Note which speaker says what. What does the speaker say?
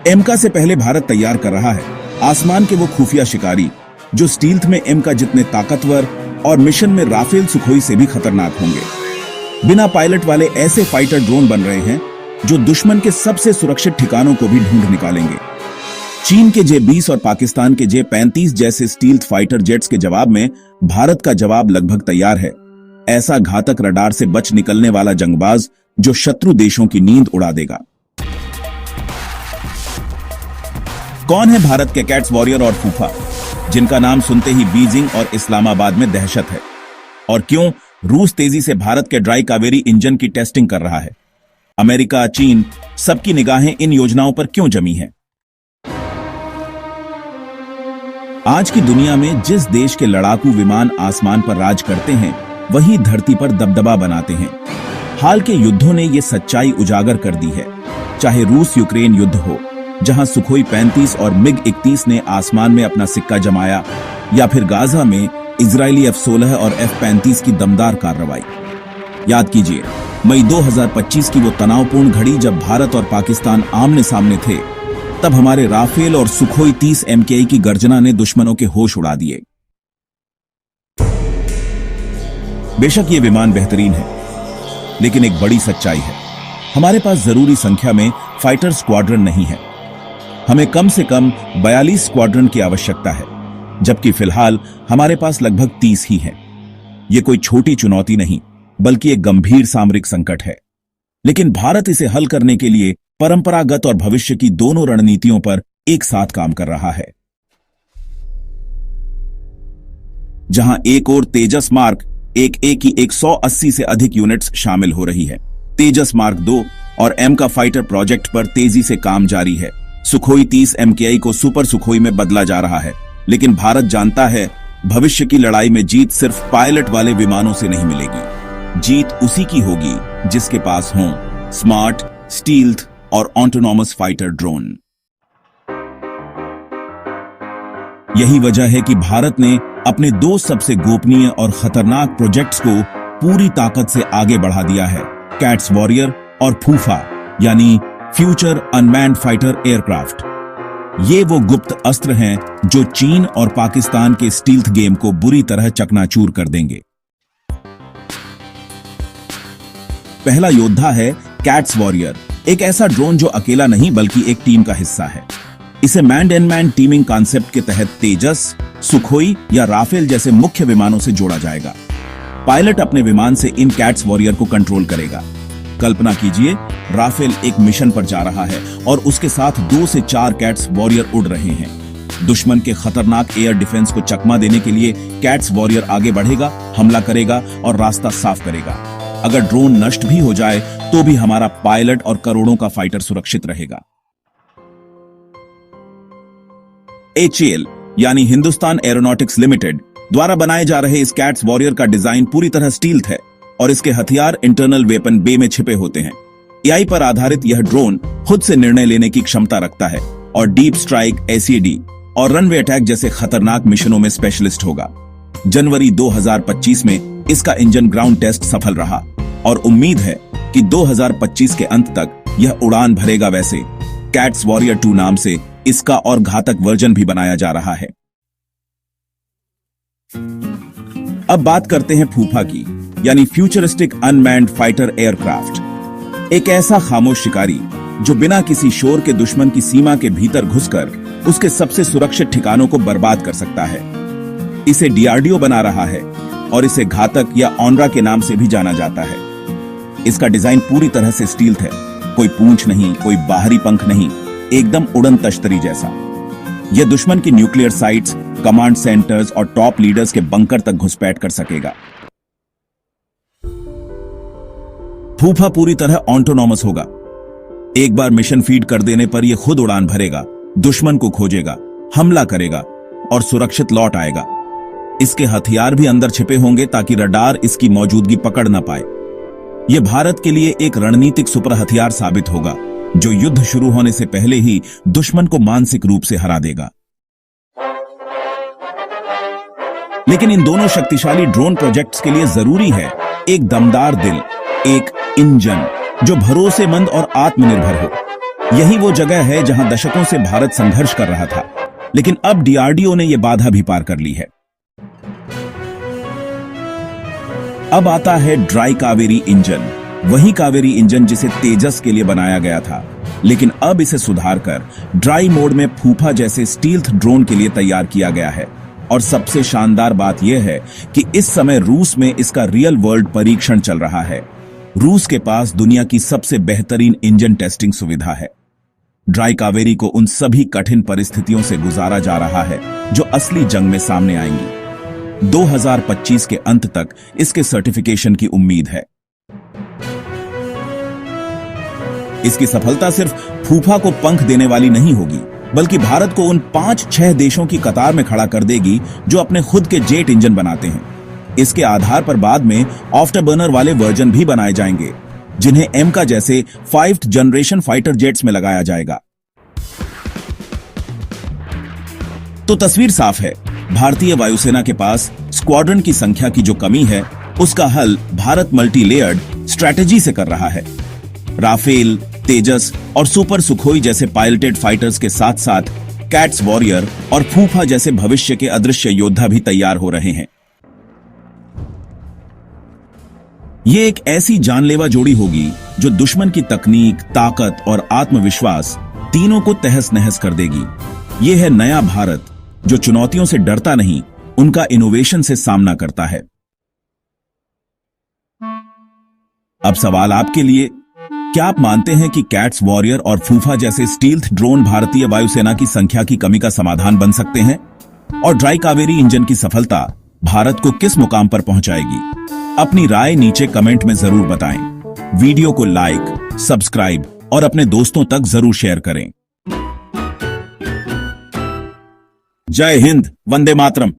Speaker 1: एमका से पहले भारत तैयार कर रहा है आसमान के वो खुफिया शिकारी जो स्टील्थ में एमका जितने ताकतवर और मिशन में राफेल सुखोई से भी खतरनाक होंगे। बिना पायलट वाले ऐसे फाइटर ड्रोन बन रहे हैं जो दुश्मन के सबसे सुरक्षित ठिकानों को भी ढूंढ निकालेंगे। चीन के J-20 और पाकिस्तान के J-35 जैसे स्टील्थ फाइटर जेट्स के जवाब में भारत का जवाब लगभग तैयार है। ऐसा घातक रडार से बच निकलने वाला जंगबाज जो शत्रु देशों की नींद उड़ा देगा। कौन है भारत के कैट्स वॉरियर और फूफा, जिनका नाम सुनते ही बीजिंग और इस्लामाबाद में दहशत है? और क्यों रूस तेजी से भारत के ड्राई कावेरी इंजन की टेस्टिंग कर रहा है? अमेरिका, चीन, सबकी निगाहें इन योजनाओं पर क्यों जमी हैं? आज की दुनिया में जिस देश के लड़ाकू विमान आसमान पर राज करते हैं, वही धरती पर दबदबा बनाते हैं। हाल के युद्धों ने ये सच्चाई उजागर कर दी है। चाहे रूस यूक्रेन युद्ध हो, जहां सुखोई 35 और मिग 31 ने आसमान में अपना सिक्का जमाया, या फिर गाजा में इजरायली F-16 और F-35 की दमदार कार्रवाई। याद कीजिए, मई 2025 की वो तनावपूर्ण घड़ी जब भारत और पाकिस्तान आमने सामने थे। तब हमारे राफेल और सुखोई 30 MKI की गर्जना ने दुश्मनों के होश उड़ा दिए। बेशक ये विमान बेहतरीन है, लेकिन एक बड़ी सच्चाई है, हमारे पास जरूरी संख्या में फाइटर स्क्वाड्रन नहीं है। हमें कम से कम 42 स्क्वाड्रन की आवश्यकता है, जबकि फिलहाल हमारे पास लगभग 30 ही हैं। यह कोई छोटी चुनौती नहीं, बल्कि एक गंभीर सामरिक संकट है। लेकिन भारत इसे हल करने के लिए परंपरागत और भविष्य की दोनों रणनीतियों पर एक साथ काम कर रहा है। जहां एक और तेजस मार्क 1A की 180 से अधिक यूनिट्स शामिल हो रही है। तेजस मार्क 2 और एमका फाइटर प्रोजेक्ट पर तेजी से काम जारी है। सुखोई 30 MKI को सुपर सुखोई में बदला जा रहा है, लेकिन भारत जानता है भविष्य की लड़ाई में जीत सिर्फ पायलट वाले विमानों से नहीं मिलेगी। जीत उसी की होगी जिसके पास हों स्मार्ट, स्टील्थ और ऑटोनॉमस फाइटर ड्रोन। यही वजह है कि भारत ने अपने 2 सबसे गोपनीय और खतरनाक प्रोजेक्ट्स को पूरी ताकत से आगे बढ़ा दिया है, कैट्स वॉरियर और फूफा यानी फ्यूचर अनमैन्ड फाइटर एयरक्राफ्ट। ये वो गुप्त अस्त्र हैं जो चीन और पाकिस्तान के स्टील्थ गेम को बुरी तरह चकनाचूर कर देंगे। पहला योद्धा है कैट्स वॉरियर, एक ऐसा ड्रोन जो अकेला नहीं बल्कि एक टीम का हिस्सा है। इसे man and man teeming concept के तहत तेजस, सुखोई या राफेल जैसे मुख्य विमानों से जोड़ा जाएगा। पायलट अपने विमान से इन कैट्स वॉरियर को कंट्रोल करेगा। कल्पना कीजिए, राफेल एक मिशन पर जा रहा है और उसके साथ 2 से 4 कैट्स वॉरियर उड़ रहे हैं। दुश्मन के खतरनाक एयर डिफेंस को चकमा देने के लिए कैट्स वॉरियर आगे बढ़ेगा, हमला करेगा और रास्ता साफ करेगा। अगर ड्रोन नष्ट भी हो जाए तो भी हमारा पायलट और करोड़ों का फाइटर सुरक्षित रहेगा। HAL यानी हिंदुस्तान एरोनॉटिक्स लिमिटेड द्वारा बनाए जा रहे इस कैट्स वॉरियर का डिजाइन पूरी तरह स्टील्थ है और इसके हथियार इंटरनल वेपन बे में छिपे होते हैं। AI पर आधारित यह ड्रोन खुद से निर्णय लेने की क्षमता रखता है और डीप स्ट्राइक, ACD और रनवे अटैक जैसे खतरनाक मिशनों में स्पेशलिस्ट होगा। जनवरी 2025 में इसका इंजन ग्राउंड टेस्ट सफल रहा और उम्मीद है कि 2025 के अंत तक यह उड़ान भरेगा। वैसे कैट्स वॉरियर 2 नाम से इसका और घातक वर्जन भी बनाया जा रहा है। अब बात करते हैं फूफा की, यानी फ्यूचरिस्टिक अनमैन्ड फाइटर एयरक्राफ्ट। एक ऐसा खामोश शिकारी जो बिना किसी शोर के दुश्मन की सीमा के भीतर घुसकर उसके सबसे सुरक्षित ठिकानों को बर्बाद कर सकता है। इसे DRDO बना रहा है और इसे घातक या ऑनरा के नाम से भी जाना जाता है। इसका डिजाइन पूरी तरह से स्टील्थ है, कोई पूंछ नहीं, कोई बाहरी पंख नहीं, एकदम उड़न तश्तरी जैसा। यह दुश्मन की न्यूक्लियर साइट्स, कमांड सेंटर्स और टॉप लीडर्स के बंकर तक घुसपैठ कर सकेगा। फूफा पूरी तरह ऑटोनॉमस होगा। एक बार मिशन फीड कर देने पर यह खुद उड़ान भरेगा, दुश्मन को खोजेगा, हमला करेगा और सुरक्षित लौट आएगा। इसके हथियार भी अंदर छिपे होंगे ताकि रडार इसकी मौजूदगी पकड़ न पाए। यह भारत के लिए एक रणनीतिक सुपर हथियार साबित होगा जो युद्ध शुरू होने से पहले ही दुश्मन को मानसिक रूप से हरा देगा। लेकिन इन दोनों शक्तिशाली ड्रोन प्रोजेक्ट्स के लिए जरूरी है एक दमदार दिल, एक इंजन जो भरोसेमंद और आत्मनिर्भर हो। यही वो जगह है जहां दशकों से भारत संघर्ष कर रहा था, लेकिन अब डीआरडीओ ने यह बाधा भी पार कर ली है। अब आता है ड्राई कावेरी इंजन, वही कावेरी इंजन जिसे तेजस के लिए बनाया गया था, लेकिन अब इसे सुधारकर ड्राई मोड में फूफा जैसे स्टील्थ ड्रोन के लिए तैयार किया गया है। और सबसे शानदार बात यह है कि इस समय रूस में इसका रियल वर्ल्ड परीक्षण चल रहा है। रूस के पास दुनिया की सबसे बेहतरीन इंजन टेस्टिंग सुविधा है। ड्राई कावेरी को उन सभी कठिन परिस्थितियों से गुजारा जा रहा है जो असली जंग में सामने आएंगी। 2025 के अंत तक इसके सर्टिफिकेशन की उम्मीद है। इसकी सफलता सिर्फ फूफा को पंख देने वाली नहीं होगी, बल्कि भारत को उन 5-6 देशों की कतार में खड़ा कर देगी जो अपने खुद के जेट इंजन बनाते हैं। इसके आधार पर बाद में आफ्टरबर्नर वाले वर्जन भी बनाए जाएंगे, जिन्हें एमका जैसे 5th जनरेशन फाइटर जेट्स में लगाया जाएगा। तो तस्वीर साफ है, भारतीय वायुसेना के पास स्क्वाड्रन की संख्या की जो कमी है, उसका हल भारत मल्टी लेयर्ड स्ट्रैटेजी से कर रहा है। राफेल, तेजस और सुपर सुखोई जैसे पायलटेड फाइटर्स के साथ साथ कैट्स वॉरियर और फूफा जैसे भविष्य के अदृश्य योद्धा भी तैयार हो रहे हैं। ये एक ऐसी जानलेवा जोड़ी होगी जो दुश्मन की तकनीक, ताकत और आत्मविश्वास तीनों को तहस नहस कर देगी। ये है नया भारत जो चुनौतियों से डरता नहीं, उनका इनोवेशन से सामना करता है। अब सवाल आपके लिए, क्या आप मानते हैं कि कैट्स वॉरियर और फूफा जैसे स्टील्थ ड्रोन भारतीय वायुसेना की संख्या की कमी का समाधान बन सकते हैं? और ड्राई कावेरी इंजन की सफलता भारत को किस मुकाम पर पहुंचाएगी? अपनी राय नीचे कमेंट में जरूर बताएं। वीडियो को लाइक, सब्सक्राइब और अपने दोस्तों तक जरूर शेयर करें। जय हिंद, वंदे मातरम।